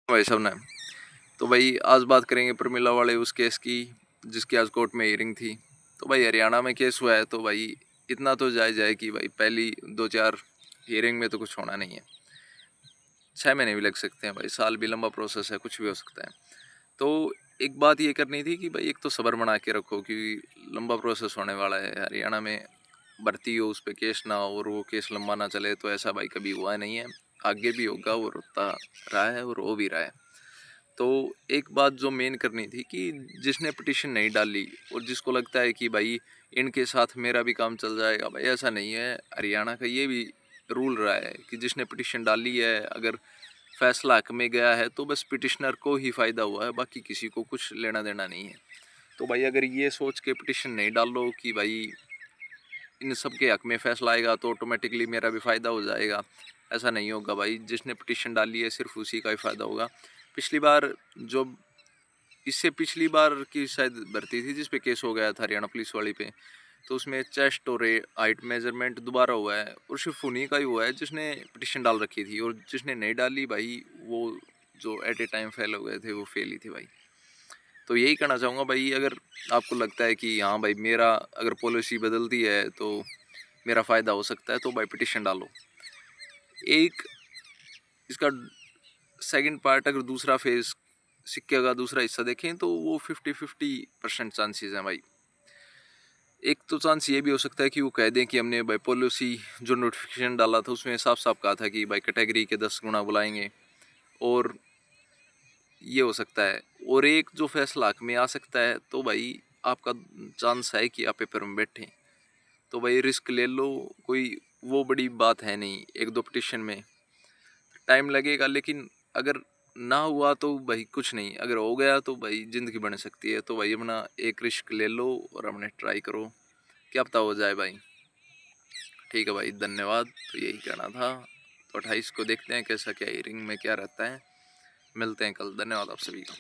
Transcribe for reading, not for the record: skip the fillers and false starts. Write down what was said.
भाई साहब ने तो भाई आज बात करेंगे प्रमिला वाले उस केस की जिसकी आज कोर्ट में हियरिंग थी। तो भाई हरियाणा में केस हुआ है तो भाई इतना तो जायज़ है कि भाई पहली 2-4 हियरिंग में तो कुछ होना नहीं है। 6 महीने भी लग सकते हैं भाई, साल भी लंबा प्रोसेस है, कुछ भी हो सकता है। तो एक बात ये करनी थी कि भाई एक तो सब्र बना के रखो कि लंबा प्रोसेस होने वाला है। हरियाणा में भर्ती हो, उस पर केस ना हो और वो केस लंबा ना चले, तो ऐसा भाई कभी हुआ नहीं है, आगे भी होगा, वो होता रहा है और हो भी रहा है। तो एक बात जो मेन करनी थी कि जिसने पिटीशन नहीं डाली और जिसको लगता है कि भाई इनके साथ मेरा भी काम चल जाएगा, भाई ऐसा नहीं है। हरियाणा का ये भी रूल रहा है कि जिसने पिटीशन डाली है, अगर फैसला हक में गया है तो बस पिटिशनर को ही फ़ायदा हुआ है, बाकी किसी को कुछ लेना देना नहीं है। तो भाई अगर ये सोच के पिटिशन नहीं डालो कि भाई इन सब के हक में फैसला आएगा तो ऑटोमेटिकली मेरा भी फ़ायदा हो जाएगा, ऐसा नहीं होगा भाई। जिसने पिटिशन डाली है सिर्फ उसी का ही फ़ायदा होगा। पिछली बार जो इससे पिछली बार की शायद भर्ती थी जिस पे केस हो गया था हरियाणा पुलिस वाली पे, तो उसमें चेस्ट और हाइट मेजरमेंट दोबारा हुआ है और सिर्फ उन्हीं का ही हुआ है जिसने पिटिशन डाल रखी थी, और जिसने नहीं डाली भाई वो जो एट ए टाइम फेल हो गए थे वो फेल ही थे भाई। तो यही कहना चाहूँगा भाई, अगर आपको लगता है कि हाँ भाई मेरा अगर पॉलिसी बदलती है तो मेरा फ़ायदा हो सकता है, तो भाई पिटिशन डालो। एक इसका सेकंड पार्ट, अगर दूसरा फेज सिक्के का दूसरा हिस्सा देखें तो वो 50-50% चांसेस हैं भाई। एक तो चांस ये भी हो सकता है कि वो कह दें कि हमने भाई पॉलिसी जो नोटिफिकेशन डाला था उसमें साफ साफ कहा था कि भाई कैटेगरी के 10 गुना बुलाएंगे, और ये हो सकता है। और एक जो फैसला हक में आ सकता है, तो भाई आपका चांस है कि आप पेपर में बैठें, तो भाई रिस्क ले लो, कोई वो बड़ी बात है नहीं। एक दो पिटिशन में टाइम लगेगा, लेकिन अगर ना हुआ तो भाई कुछ नहीं, अगर हो गया तो भाई ज़िंदगी बन सकती है। तो भाई अपना एक रिस्क ले लो और अपने ट्राई करो, क्या पता हो जाए भाई। ठीक है भाई, धन्यवाद। तो यही कहना था। तो 28 को देखते हैं कैसा क्या हियरिंग में क्या रहता है। मिलते हैं कल। धन्यवाद आप सभी का।